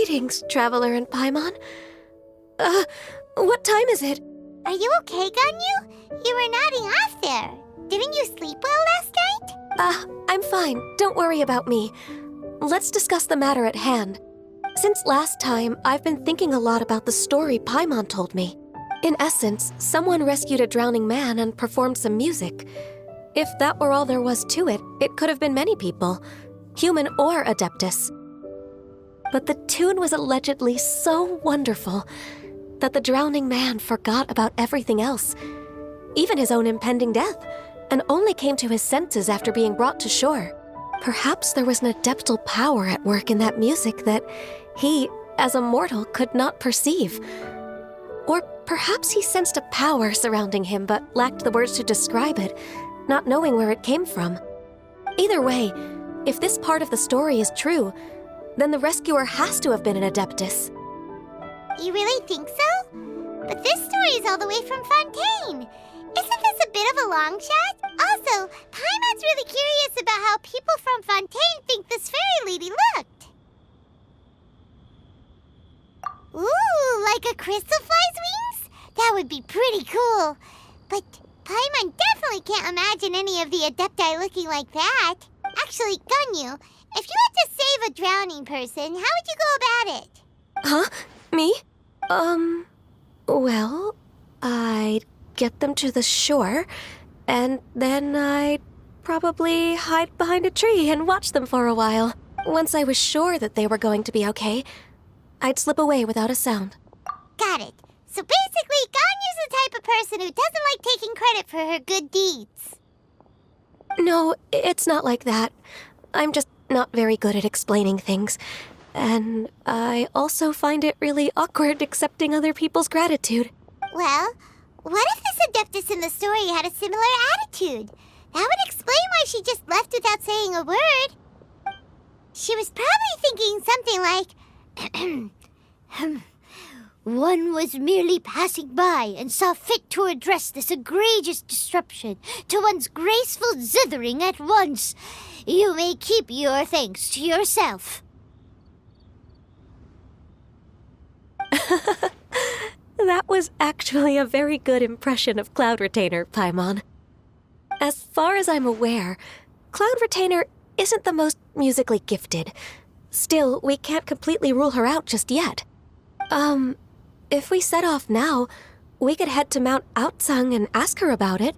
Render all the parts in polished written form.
Greetings, Traveler and Paimon. What time is it? Are you okay, Ganyu? You were nodding off there. Didn't you sleep well last night? I'm fine. Don't worry about me. Let's discuss the matter at hand. Since last time, I've been thinking a lot about the story Paimon told me. In essence, someone rescued a drowning man and performed some music. If that were all there was to it, it could have been many people, human or Adeptus. But the tune was allegedly so wonderful that the drowning man forgot about everything else, even his own impending death, and only came to his senses after being brought to shore. Perhaps there was an adeptal power at work in that music that he, as a mortal, could not perceive. Or perhaps he sensed a power surrounding him but lacked the words to describe it, not knowing where it came from. Either way, if this part of the story is true, then the rescuer has to have been an Adeptus. You really think so? But this story is all the way from Fontaine. Isn't this a bit of a long shot? Also, Paimon's really curious about how people from Fontaine think this fairy lady looked. Ooh, like a crystal fly's wings? That would be pretty cool. But Paimon definitely can't imagine any of the Adepti looking like that. Actually, Ganyu, if you had to save a drowning person, how would you go about it? Huh? Me? Well, I'd get them to the shore, and then I'd probably hide behind a tree and watch them for a while. Once I was sure that they were going to be okay, I'd slip away without a sound. Got it. So basically, Ganyu's the type of person who doesn't like taking credit for her good deeds. No, it's not like that. I'm just not very good at explaining things. And I also find it really awkward accepting other people's gratitude. Well, what if this Adeptus in the story had a similar attitude? That would explain why she just left without saying a word. She was probably thinking something like, one was merely passing by and saw fit to address this egregious disruption to one's graceful zithering at once. You may keep your thanks to yourself. That was actually a very good impression of Cloud Retainer, Paimon. As far as I'm aware, Cloud Retainer isn't the most musically gifted. Still, we can't completely rule her out just yet. If we set off now, we could head to Mount Outsung and ask her about it.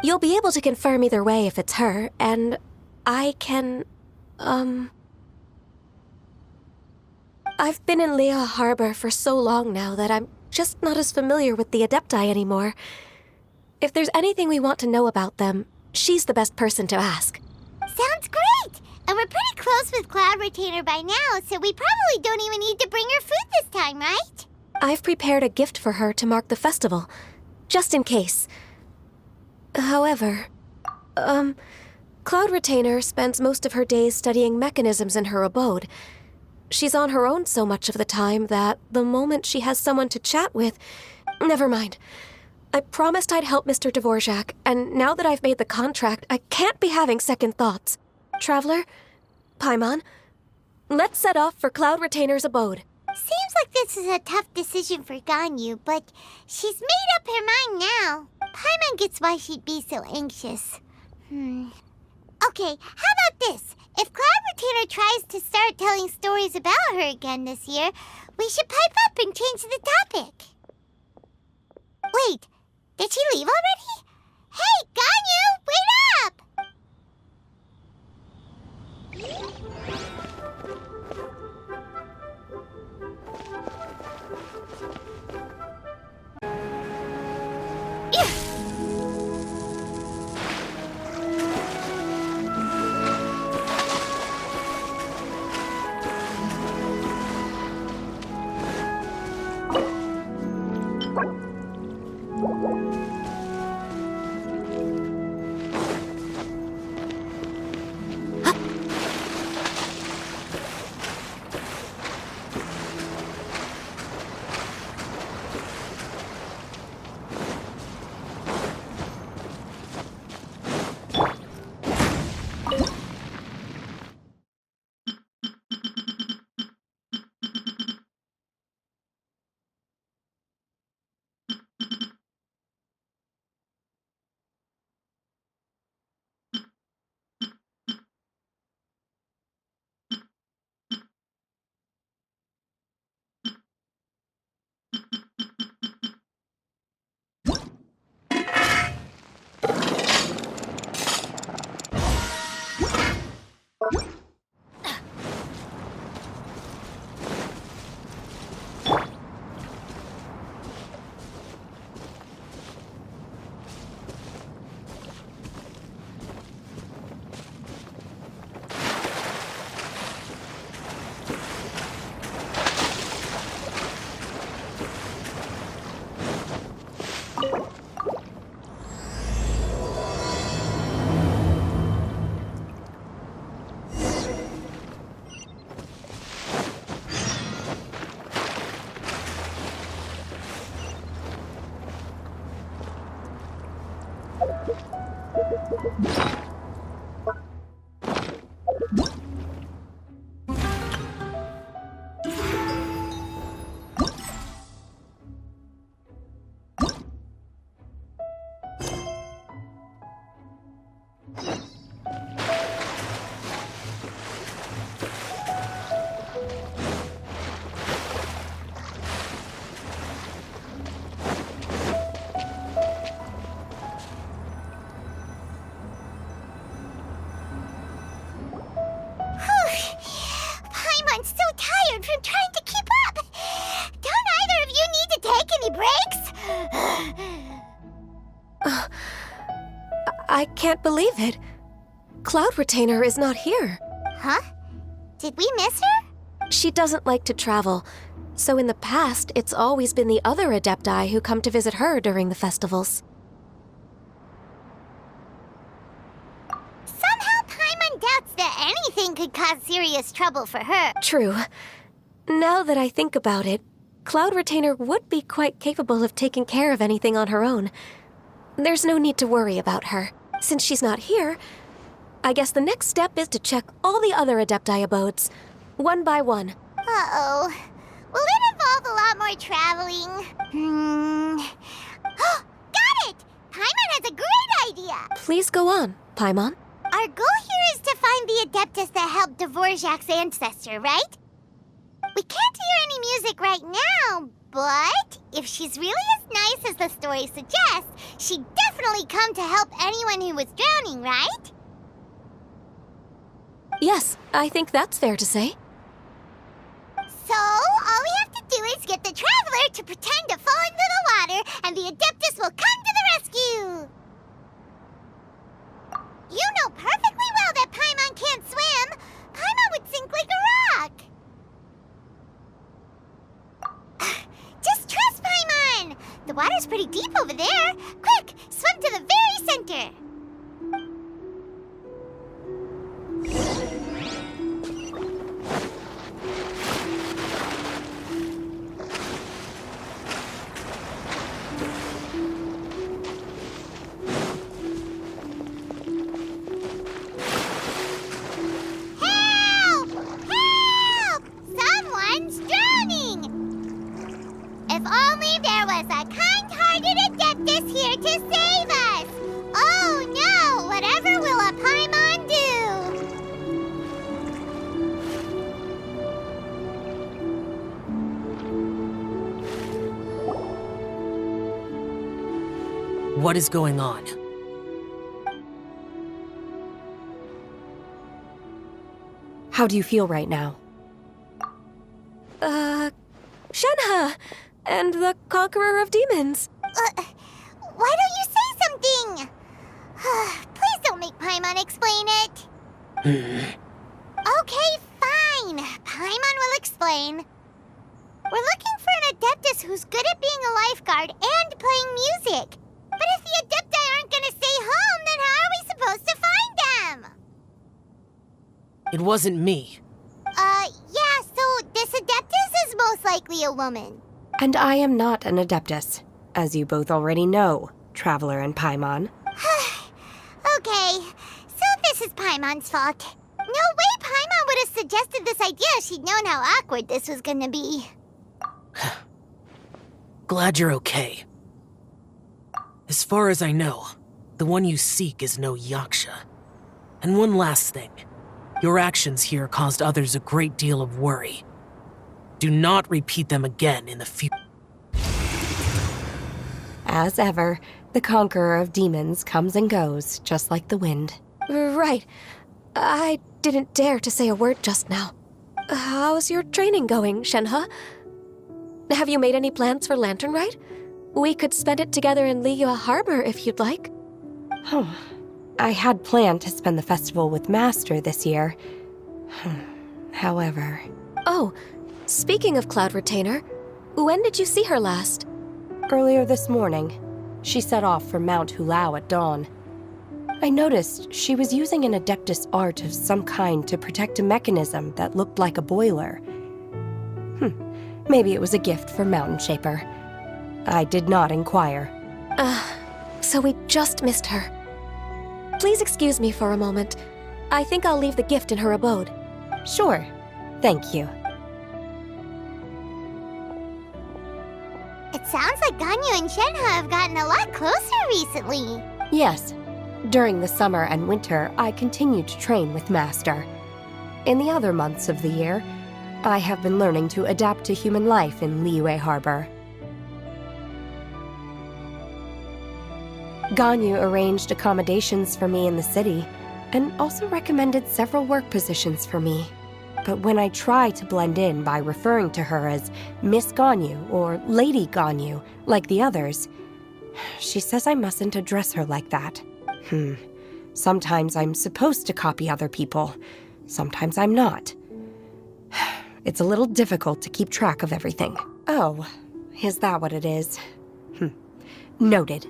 You'll be able to confirm either way if it's her, and I can, I've been in Lea Harbor for so long now that I'm just not as familiar with the Adepti anymore. If there's anything we want to know about them, she's the best person to ask. Sounds great! And we're pretty close with Cloud Retainer by now, so we probably don't even need to bring her food this time, right? I've prepared a gift for her to mark the festival, just in case. However, Cloud Retainer spends most of her days studying mechanisms in her abode. She's on her own so much of the time that the moment she has someone to chat with... Never mind. I promised I'd help Mr. Dvorak, and now that I've made the contract, I can't be having second thoughts. Traveler, Paimon, let's set off for Cloud Retainer's abode. Seems like this is a tough decision for Ganyu, but she's made up her mind now. Paimon gets why she'd be so anxious. Okay, how about this? If Cloud Retainer tries to start telling stories about her again this year, we should pipe up and change the topic. Wait, did she leave already? Hey, Ganyu, wait up! Paimon's so tired from trying to keep up. Don't either of you need to take any breaks? I can't believe it. Cloud Retainer is not here. Huh? Did we miss her? She doesn't like to travel, so in the past, it's always been the other Adepti who come to visit her during the festivals. Somehow Paimon doubts that anything could cause serious trouble for her. True. Now that I think about it, Cloud Retainer would be quite capable of taking care of anything on her own. There's no need to worry about her. Since she's not here, I guess the next step is to check all the other Adepti abodes, one by one. Uh-oh. Will it involve a lot more traveling? Got it! Paimon has a great idea! Please go on, Paimon. Our goal here is to find the Adeptus that helped Dvorak's ancestor, right? We can't hear any music right now, but if she's really as nice as the story suggests, she'd definitely come to help anyone who was drowning, right? Yes, I think that's fair to say. So, all we have to do is get the Traveler to pretend to fall into the water, and the Adeptus will come to the rescue! You know perfectly well that Paimon can't swim! Paimon would sink like a rock! Just trust Paimon! The water's pretty deep over there! Quick, swim to the very center! Help! Help! Someone's drowning! If only there was a kind-hearted Adeptus here to save us! Oh no! Whatever will a Paimon do? What is going on? How do you feel right now? Shenhe! And the Conqueror of Demons! Why don't you say something? Please don't make Paimon explain it. Okay, fine. Paimon will explain. We're looking for an Adeptus who's good at being a lifeguard and playing music. But if the Adepti aren't gonna stay home, then how are we supposed to find them? It wasn't me. Yeah, so this Adeptus is most likely a woman. And I am not an Adeptus, as you both already know, Traveler and Paimon. Okay, so this is Paimon's fault. No way Paimon would have suggested this idea if she'd known how awkward this was gonna be. Glad you're okay. As far as I know, the one you seek is no Yaksha. And one last thing. Your actions here caused others a great deal of worry. Do not repeat them again in the future. As ever, the Conqueror of Demons comes and goes, just like the wind. Right. I didn't dare to say a word just now. How's your training going, Shenhe? Have you made any plans for Lantern Rite? We could spend it together in Liyue Harbor if you'd like. Oh, I had planned to spend the festival with Master this year. However... Oh, speaking of Cloud Retainer, when did you see her last? Earlier this morning, she set off for Mount Hulao at dawn. I noticed she was using an Adeptus art of some kind to protect a mechanism that looked like a boiler. Maybe it was a gift for Mountain Shaper. I did not inquire. So we just missed her. Please excuse me for a moment. I think I'll leave the gift in her abode. Sure. Thank you. It sounds like Ganyu and Shenhe have gotten a lot closer recently. Yes. During the summer and winter, I continue to train with Master. In the other months of the year, I have been learning to adapt to human life in Liyue Harbor. Ganyu arranged accommodations for me in the city, and also recommended several work positions for me. But when I try to blend in by referring to her as Miss Ganyu or Lady Ganyu, like the others, she says I mustn't address her like that. Sometimes I'm supposed to copy other people. Sometimes I'm not. It's a little difficult to keep track of everything. Oh, is that what it is? Noted.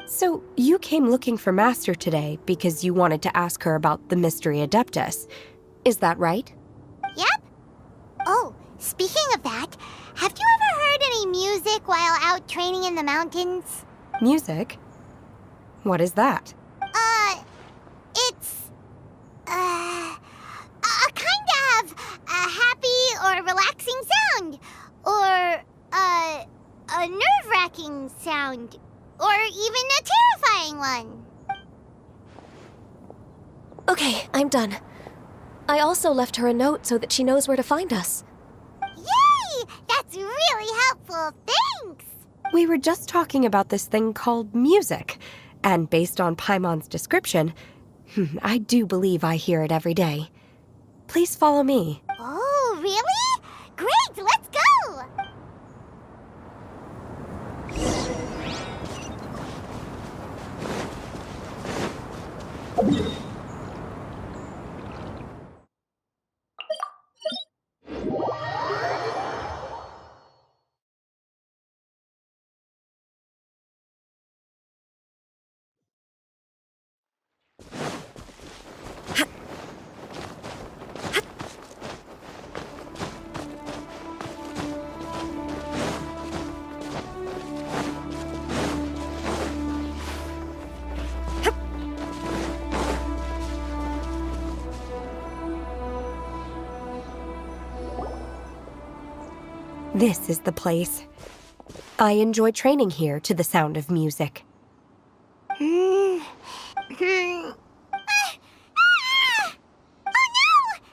So, you came looking for Master today because you wanted to ask her about the Mystery Adeptus. Is that right? Yep. Oh, speaking of that, have you ever heard any music while out training in the mountains? Music? What is that? It's, a kind of a happy or relaxing sound. Or, a nerve-wracking sound. Or even a terrifying one. Okay, I'm done. I also left her a note so that she knows where to find us. Yay! That's really helpful, thanks! We were just talking about this thing called music, and based on Paimon's description, I do believe I hear it every day. Please follow me. Oh, really? Great, let's go! This is the place. I enjoy training here to the sound of music. Oh no!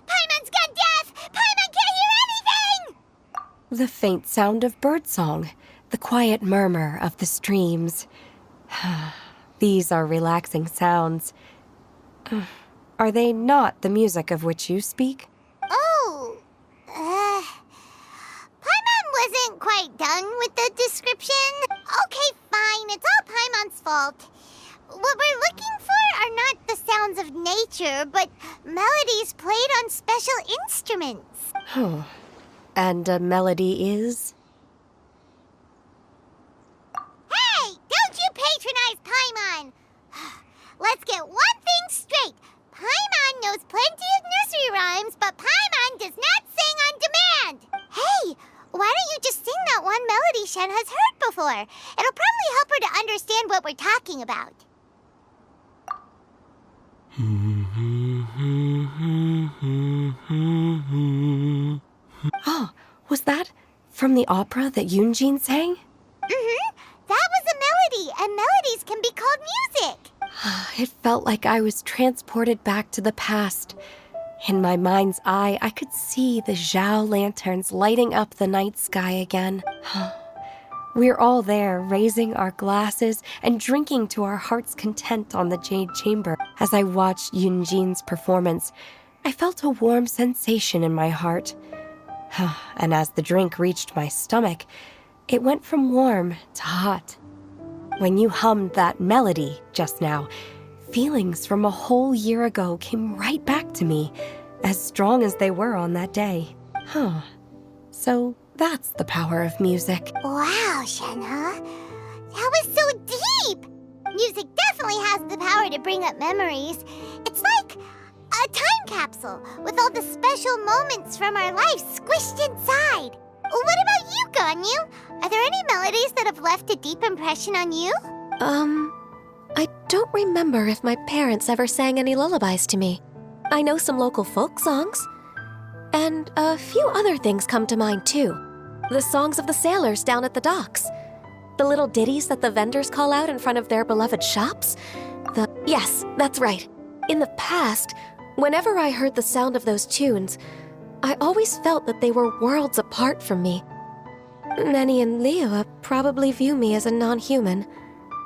Paimon's gone deaf! Paimon can't hear anything! The faint sound of birdsong, the quiet murmur of the streams. These are relaxing sounds. Are they not the music of which you speak? Oh, Paimon wasn't quite done with the description. Okay, fine, it's all Paimon's fault. What we're looking for are not the sounds of nature, but melodies played on special instruments. And a melody is? Hey, don't you patronize Paimon! Let's get one thing straight. Paimon knows plenty of nursery rhymes, but Paimon does not sing on demand. Hey, why don't you just sing that one melody Shen has heard before? It'll probably help her to understand what we're talking about. Oh, was that from the opera that Yunjin sang? That was a melody, and melodies can be called music. It felt like I was transported back to the past. In my mind's eye, I could see the Zhao lanterns lighting up the night sky again. We're all there, raising our glasses and drinking to our heart's content on the Jade Chamber. As I watched Yunjin's performance, I felt a warm sensation in my heart. And as the drink reached my stomach, it went from warm to hot. When you hummed that melody just now, feelings from a whole year ago came right back to me, as strong as they were on that day. So that's the power of music. Wow, Shenhe. That was so deep. Music definitely has the power to bring up memories. It's like a time capsule with all the special moments from our lives squished inside. What about you, Ganyu? Are there any melodies that have left a deep impression on you? I don't remember if my parents ever sang any lullabies to me. I know some local folk songs. And a few other things come to mind, too. The songs of the sailors down at the docks. The little ditties that the vendors call out in front of their beloved shops. Yes, that's right. In the past, whenever I heard the sound of those tunes, I always felt that they were worlds apart from me. Nenny and Leoa probably view me as a non-human.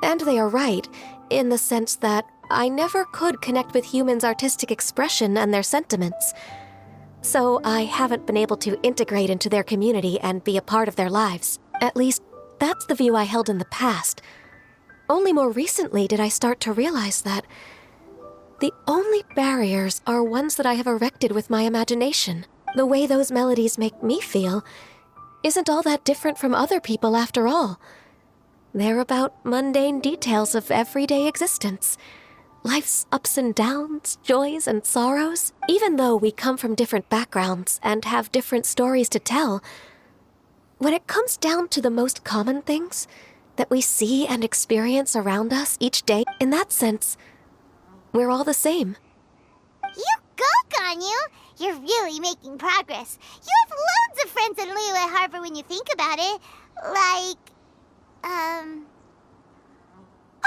And they are right, in the sense that I never could connect with humans' artistic expression and their sentiments. So I haven't been able to integrate into their community and be a part of their lives. At least, that's the view I held in the past. Only more recently did I start to realize that the only barriers are ones that I have erected with my imagination. The way those melodies make me feel isn't all that different from other people after all. They're about mundane details of everyday existence. Life's ups and downs, joys and sorrows. Even though we come from different backgrounds and have different stories to tell, when it comes down to the most common things that we see and experience around us each day, in that sense, we're all the same. You go, Ganyu! You're really making progress. You have loads of friends in Liyue Harbor when you think about it.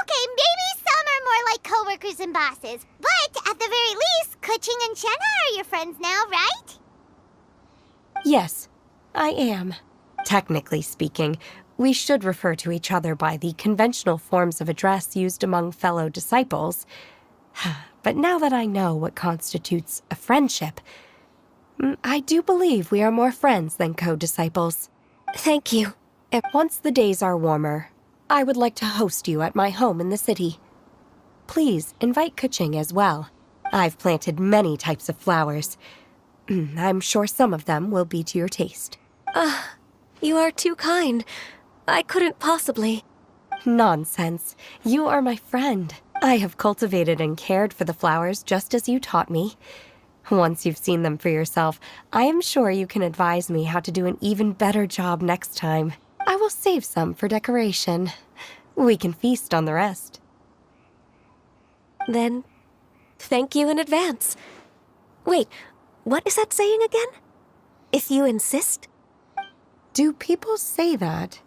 Okay, maybe some are more like coworkers and bosses. But at the very least, Kuching and Shenna are your friends now, right? Yes, I am. Technically speaking, we should refer to each other by the conventional forms of address used among fellow disciples. But now that I know what constitutes a friendship, I do believe we are more friends than co-disciples. Thank you. Once the days are warmer, I would like to host you at my home in the city. Please invite Kuching as well. I've planted many types of flowers. I'm sure some of them will be to your taste. You are too kind. I couldn't possibly. Nonsense. You are my friend. I have cultivated and cared for the flowers just as you taught me. Once you've seen them for yourself, I am sure you can advise me how to do an even better job next time. I will save some for decoration. We can feast on the rest. Then, thank you in advance. Wait, what is that saying again? If you insist? Do people say that?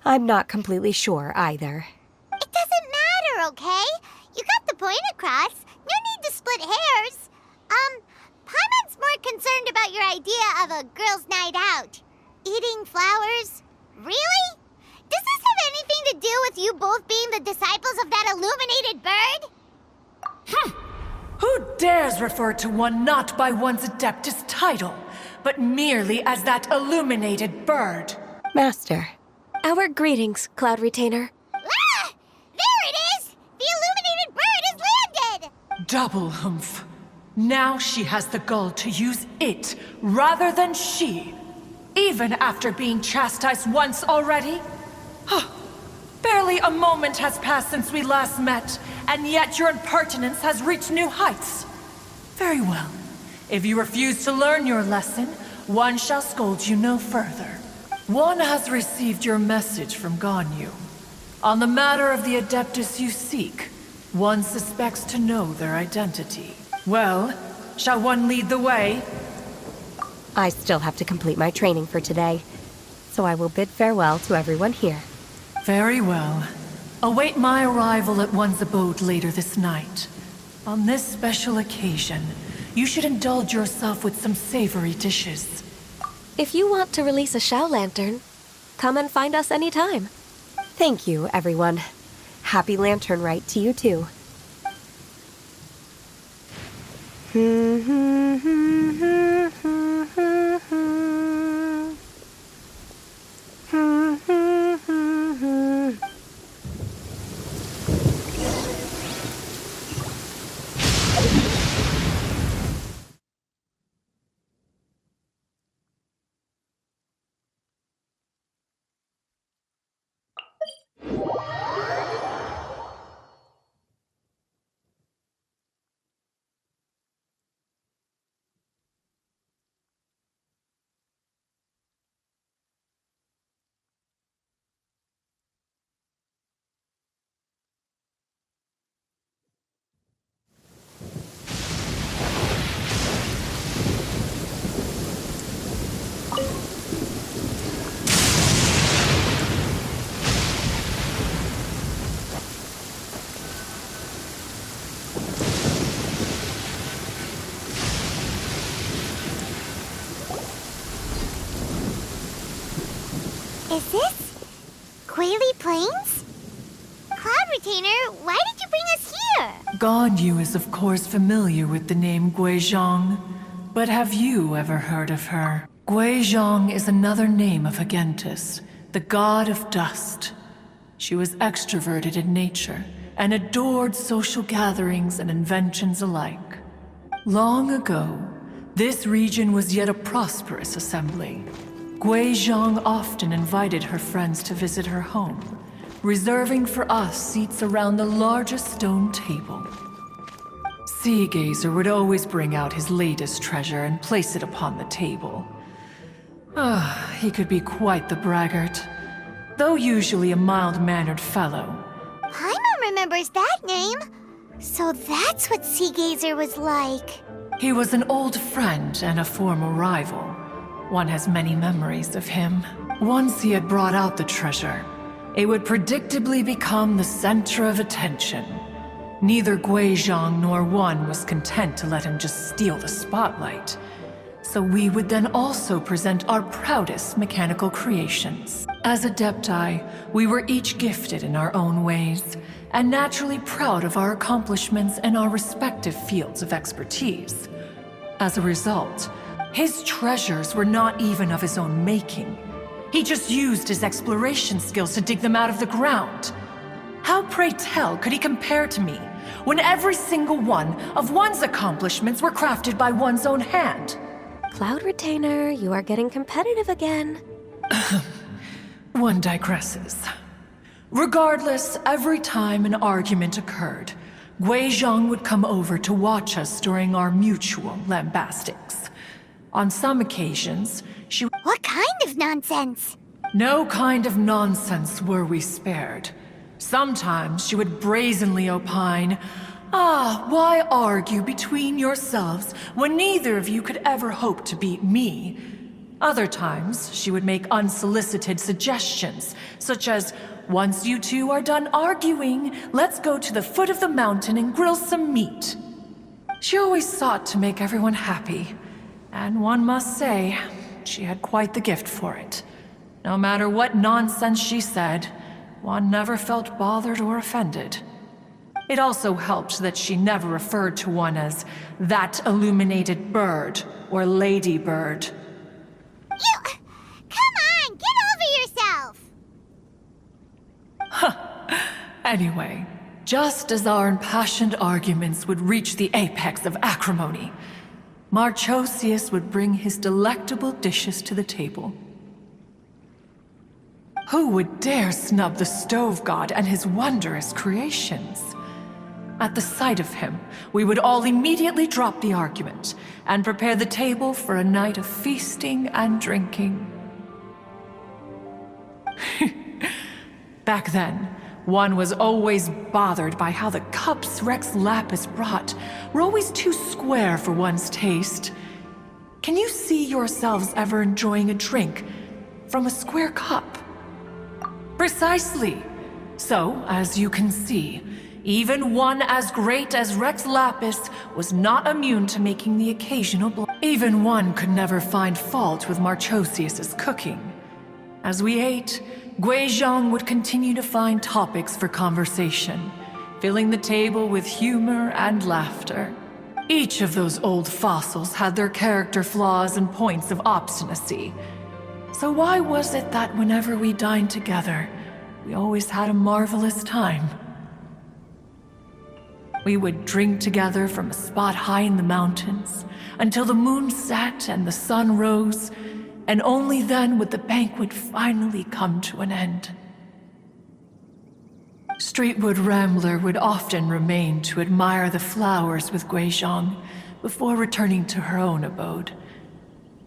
I'm not completely sure either. It doesn't matter, okay? You got the point across. No need to split hairs. Paimon's more concerned about your idea of a girls' night out. Eating flowers? Really? Does this have anything to do with you both being the disciples of that illuminated bird? Who dares refer to one not by one's Adeptus title, but merely as that illuminated bird? Master. Our greetings, Cloud Retainer. Ah! There it is! The illuminated bird has landed! Double humph. Now she has the gall to use it rather than she. Even after being chastised once already? Barely a moment has passed since we last met, and yet your impertinence has reached new heights. Very well. If you refuse to learn your lesson, one shall scold you no further. One has received your message from Ganyu. On the matter of the Adeptus you seek, one suspects to know their identity. Well, shall one lead the way? I still have to complete my training for today, so I will bid farewell to everyone here. Very well. Await my arrival at one's abode later this night. On this special occasion, you should indulge yourself with some savory dishes. If you want to release a Shao Lantern, come and find us anytime. Thank you, everyone. Happy Lantern Rite to you too. Is this Quaily Plains? Cloud Retainer, why did you bring us here? Ganyu is of course familiar with the name Guizhong, but have you ever heard of her? Guizhong is another name of Agentis, the god of dust. She was extroverted in nature and adored social gatherings and inventions alike. Long ago, this region was yet a prosperous assembly. Guizhong often invited her friends to visit her home, reserving for us seats around the largest stone table. Sea Gazer would always bring out his latest treasure and place it upon the table. He could be quite the braggart, though usually a mild-mannered fellow. Paimon remembers that name. So that's what Sea Gazer was like. He was an old friend and a former rival. One has many memories of him. Once he had brought out the treasure, it would predictably become the center of attention. Neither Guizhong nor one was content to let him just steal the spotlight. So we would then also present our proudest mechanical creations. As Adepti, we were each gifted in our own ways, and naturally proud of our accomplishments in our respective fields of expertise. As a result, his treasures were not even of his own making. He just used his exploration skills to dig them out of the ground. How, pray tell, could he compare to me, when every single one of one's accomplishments were crafted by one's own hand? Cloud Retainer, you are getting competitive again. One digresses. Regardless, every time an argument occurred, Guizhong would come over to watch us during our mutual lambastics. On some occasions, she would... What kind of nonsense? No kind of nonsense were we spared. Sometimes she would brazenly opine, why argue between yourselves when neither of you could ever hope to beat me? Other times, she would make unsolicited suggestions, such as, once you two are done arguing, let's go to the foot of the mountain and grill some meat. She always sought to make everyone happy, and one must say, she had quite the gift for it. No matter what nonsense she said, one never felt bothered or offended. It also helped that she never referred to one as that illuminated bird or ladybird. Come on, get over yourself! Anyway, just as our impassioned arguments would reach the apex of acrimony, Marchosius would bring his delectable dishes to the table. Who would dare snub the stove god and his wondrous creations? At the sight of him, we would all immediately drop the argument and prepare the table for a night of feasting and drinking. Back then, one was always bothered by how the cups Rex Lapis brought were always too square for one's taste. Can you see yourselves ever enjoying a drink from a square cup? Precisely. So, as you can see, even one as great as Rex Lapis was not immune to making the occasional Even one could never find fault with Marchosius's cooking. As we ate, Guizhong would continue to find topics for conversation, filling the table with humor and laughter. Each of those old fossils had their character flaws and points of obstinacy. So why was it that whenever we dined together, we always had a marvelous time? We would drink together from a spot high in the mountains until the moon set and the sun rose, and only then would the banquet finally come to an end. Streetwood Rambler would often remain to admire the flowers with Guizhong before returning to her own abode.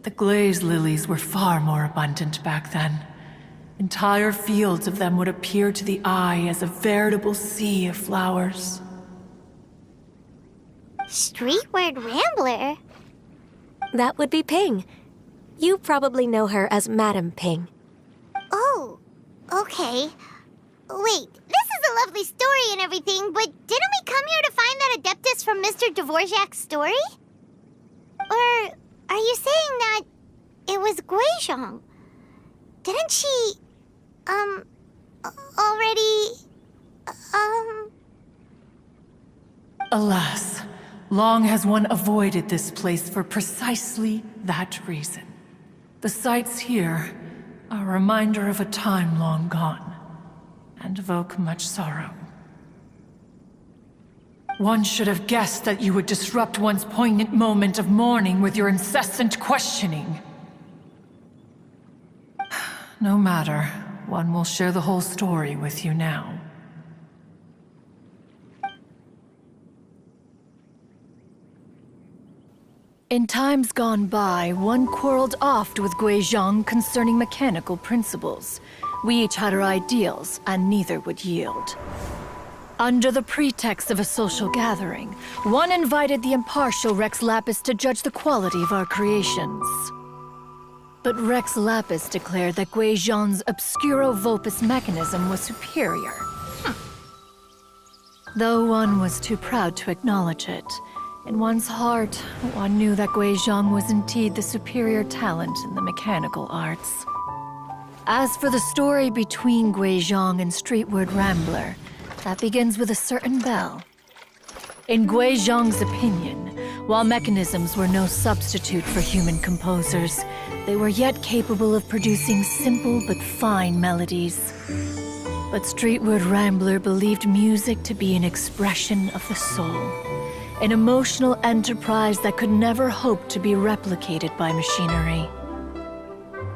The glaze lilies were far more abundant back then. Entire fields of them would appear to the eye as a veritable sea of flowers. Streetward Rambler? That would be Ping. You probably know her as Madam Ping. Oh, okay. Wait, this is a lovely story and everything, but didn't we come here to find that Adeptus from Mr. Dvorak's story? Or are you saying that it was Guizhong? Didn't she Already... Alas, long has one avoided this place for precisely that reason. The sights here are a reminder of a time long gone, and evoke much sorrow. One should have guessed that you would disrupt one's poignant moment of mourning with your incessant questioning. No matter, one will share the whole story with you now. In times gone by, one quarreled oft with Guizhong concerning mechanical principles. We each had our ideals, and neither would yield. Under the pretext of a social gathering, one invited the impartial Rex Lapis to judge the quality of our creations. But Rex Lapis declared that Guizhong's Obscuro Vulpus mechanism was superior. Though one was too proud to acknowledge it, in one's heart, one knew that Guizhong was indeed the superior talent in the mechanical arts. As for the story between Guizhong and Streetward Rambler, that begins with a certain bell. In Guizhong's opinion, while mechanisms were no substitute for human composers, they were yet capable of producing simple but fine melodies. But Streetward Rambler believed music to be an expression of the soul, an emotional enterprise that could never hope to be replicated by machinery.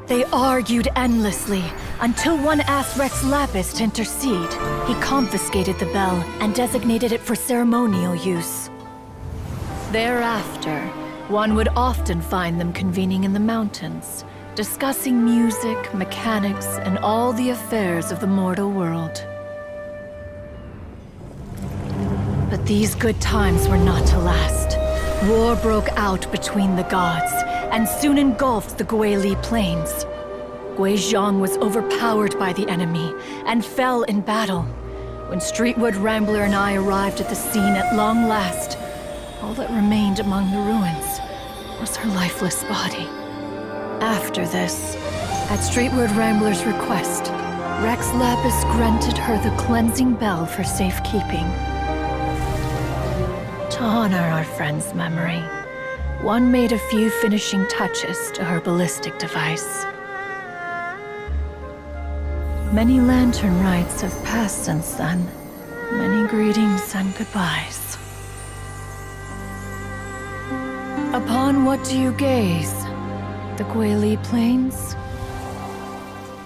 They argued endlessly, until one asked Rex Lapis to intercede. He confiscated the bell and designated it for ceremonial use. Thereafter, one would often find them convening in the mountains, discussing music, mechanics, and all the affairs of the mortal world. But these good times were not to last. War broke out between the gods, and soon engulfed the Guili Plains. Guizhong was overpowered by the enemy, and fell in battle. When Streetward Rambler and I arrived at the scene at long last, all that remained among the ruins was her lifeless body. After this, at Streetward Rambler's request, Rex Lapis granted her the cleansing bell for safekeeping. To honor our friend's memory, one made a few finishing touches to her ballistic device. Many lantern rites have passed since then. Many greetings and goodbyes. Upon what do you gaze? The Guili Plains?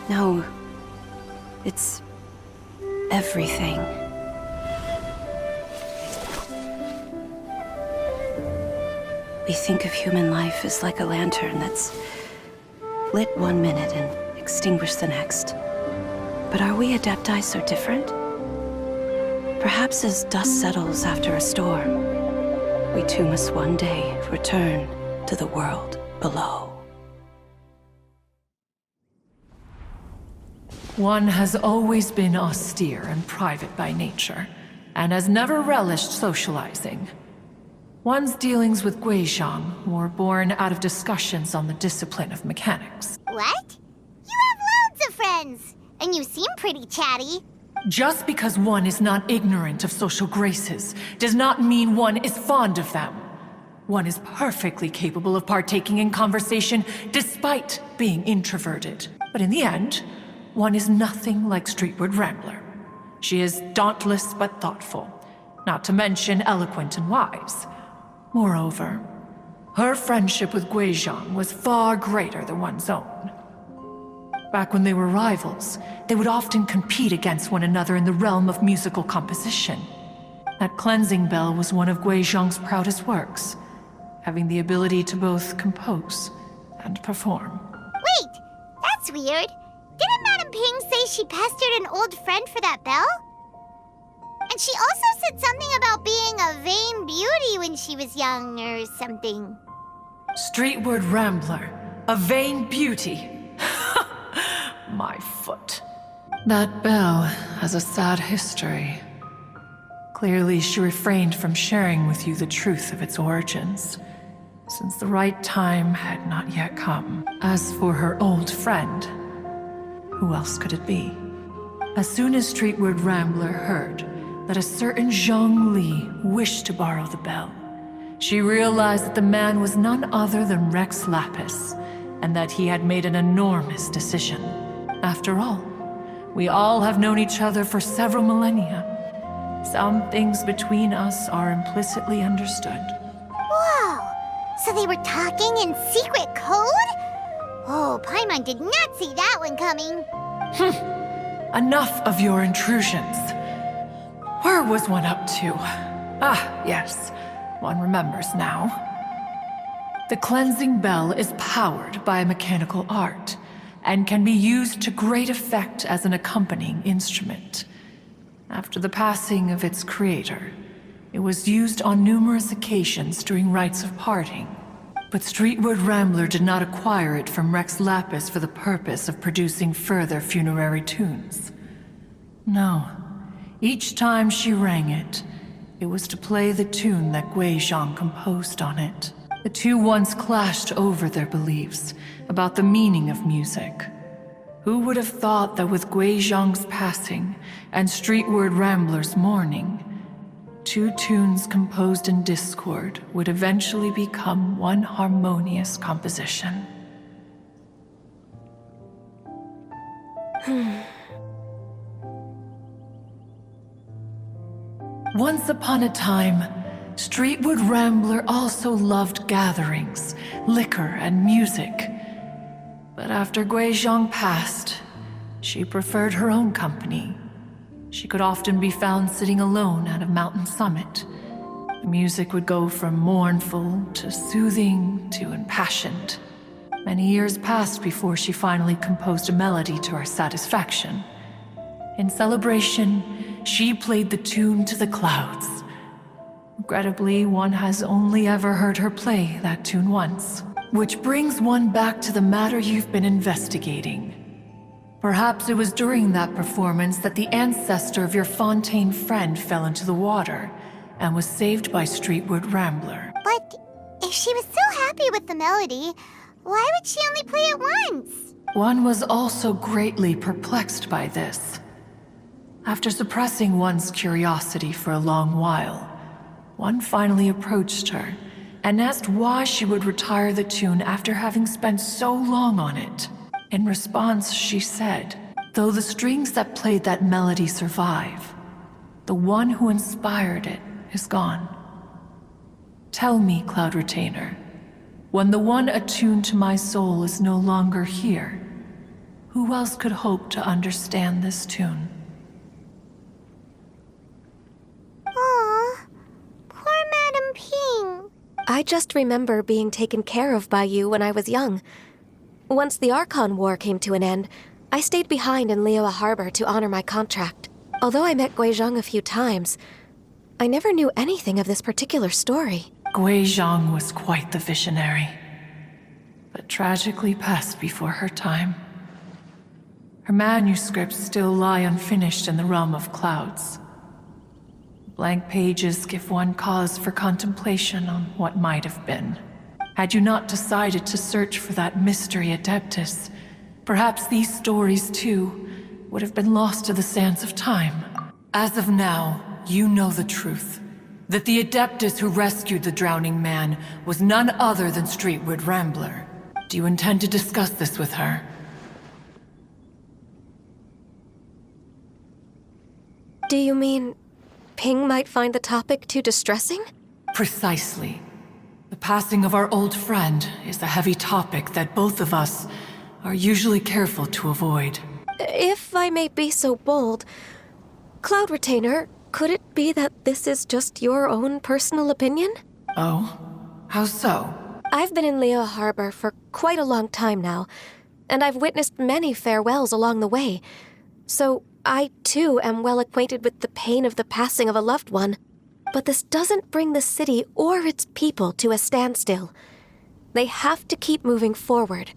No, it's everything. We think of human life as like a lantern that's lit one minute and extinguished the next. But are we Adepti so different? Perhaps as dust settles after a storm, we too must one day return to the world below. One has always been austere and private by nature, and has never relished socializing. One's dealings with Guizhong were born out of discussions on the discipline of mechanics. What? You have loads of friends, and you seem pretty chatty. Just because one is not ignorant of social graces does not mean one is fond of them. One is perfectly capable of partaking in conversation despite being introverted. But in the end, one is nothing like Streetward Rambler. She is dauntless but thoughtful, not to mention eloquent and wise. Moreover, her friendship with Guizhong was far greater than one's own. Back when they were rivals, they would often compete against one another in the realm of musical composition. That cleansing bell was one of Guizhong's proudest works, having the ability to both compose and perform. Wait, that's weird. Didn't Madame Ping say she pestered an old friend for that bell? And she also said something about being a vain beauty when she was young or something. Streetward Rambler, a vain beauty. My foot. That bell has a sad history. Clearly, she refrained from sharing with you the truth of its origins, since the right time had not yet come. As for her old friend, Who else could it be? As soon as Streetward Rambler heard that a certain Zhang Li wished to borrow the bell, she realized that the man was none other than Rex Lapis, and that he had made an enormous decision. After all, we all have known each other for several millennia. Some things between us are implicitly understood. Whoa! So they were talking in secret code? Oh, Paimon did not see that one coming. Enough of your intrusions. Where was one up to? Ah, yes. One remembers now. The cleansing bell is powered by a mechanical art, and can be used to great effect as an accompanying instrument. After the passing of its creator, it was used on numerous occasions during rites of parting. But Streetward Rambler did not acquire it from Rex Lapis for the purpose of producing further funerary tunes. No. Each time she rang it, it was to play the tune that Gui Zhang composed on it. The two once clashed over their beliefs about the meaning of music. Who would have thought that with Gui Zhang's passing and Streetward Rambler's mourning, two tunes composed in discord would eventually become one harmonious composition? Once upon a time, Streetward Rambler also loved gatherings, liquor, and music. But after Gui Zhang passed, she preferred her own company. She could often be found sitting alone at a mountain summit. The music would go from mournful to soothing to impassioned. Many years passed before she finally composed a melody to her satisfaction. In celebration, she played the tune to the clouds. Regrettably, one has only ever heard her play that tune once. Which brings one back to the matter you've been investigating. Perhaps it was during that performance that the ancestor of your Fontaine friend fell into the water and was saved by Streetward Rambler. But if she was so happy with the melody, why would she only play it once? One was also greatly perplexed by this. After suppressing one's curiosity for a long while, one finally approached her and asked why she would retire the tune after having spent so long on it. In response, she said, "Though the strings that played that melody survive, the one who inspired it is gone. Tell me, Cloud Retainer, when the one attuned to my soul is no longer here, who else could hope to understand this tune?" Aw, poor Madame Ping. I just remember being taken care of by you when I was young. Once the Archon War came to an end, I stayed behind in Liyue Harbor to honor my contract. Although I met Gui Zhang a few times, I never knew anything of this particular story. Gui Zhang was quite the visionary, but tragically passed before her time. Her manuscripts still lie unfinished in the realm of clouds. Blank pages give one cause for contemplation on what might have been. Had you not decided to search for that mystery Adeptus, perhaps these stories, too, would have been lost to the sands of time. As of now, you know the truth. That the Adeptus who rescued the drowning man was none other than Streetward Rambler. Do you intend to discuss this with her? Do you mean Ping might find the topic too distressing? Precisely. The passing of our old friend is a heavy topic that both of us are usually careful to avoid. If I may be so bold, Cloud Retainer, could it be that this is just your own personal opinion? Oh? How so? I've been in Liyue Harbor for quite a long time now, and I've witnessed many farewells along the way, so I, too, am well acquainted with the pain of the passing of a loved one. But this doesn't bring the city or its people to a standstill. They have to keep moving forward.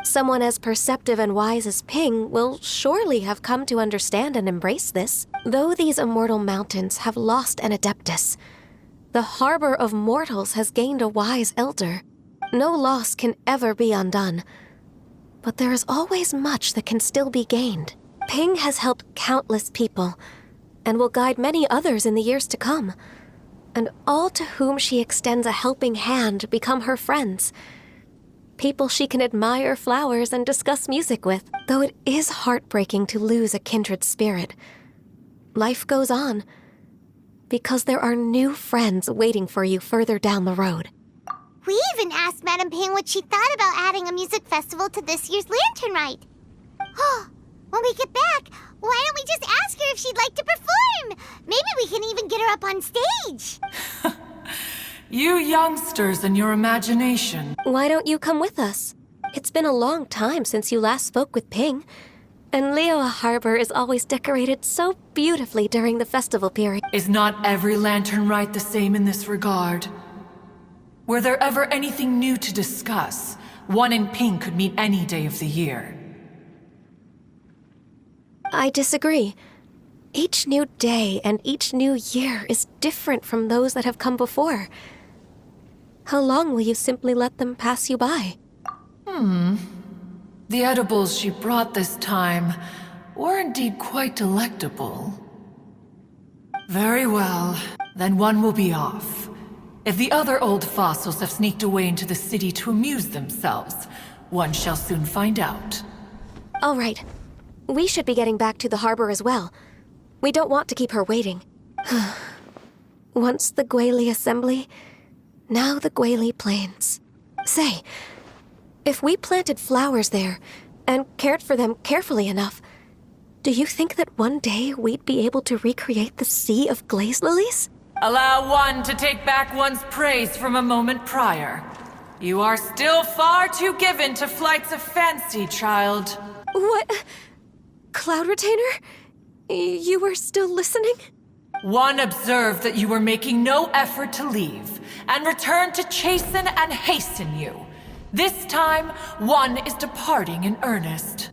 Someone as perceptive and wise as Ping will surely have come to understand and embrace this. Though these immortal mountains have lost an Adeptus, the harbor of mortals has gained a wise elder. No loss can ever be undone. but there is always much that can still be gained. Ping has helped countless people, and will guide many others in the years to come. And all to whom she extends a helping hand become her friends. People she can admire flowers and discuss music with, though it is heartbreaking to lose a kindred spirit. Life goes on, because there are new friends waiting for you further down the road. We even asked Madame Ping what she thought about adding a music festival to this year's Lantern Rite. Oh, when we get back, why don't we just ask her if she'd like to perform? Maybe we can even get her up on stage. You youngsters and your imagination. Why don't you come with us? It's been a long time since you last spoke with Ping, and Liyue Harbor is always decorated so beautifully during the festival period. Is not every Lantern Rite the same in this regard? Were there ever anything new to discuss, one in Ping could meet any day of the year. I disagree. Each new day and each new year is different from those that have come before. How long will you simply let them pass you by? The edibles she brought this time were indeed quite delectable. Very well, then one will be off. If the other old fossils have sneaked away into the city to amuse themselves, one shall soon find out. All right. We should be getting back to the harbor as well. We don't want to keep her waiting. Once the Guili Assembly, now the Guili Plains. Say, if we planted flowers there and cared for them carefully enough, do you think that one day we'd be able to recreate the Sea of Glaze Lilies? Allow one to take back one's praise from a moment prior. You are still far too given to flights of fancy, child. What? Cloud Retainer? You were still listening? One observed that you were making no effort to leave, and returned to chasten and hasten you. This time, one is departing in earnest.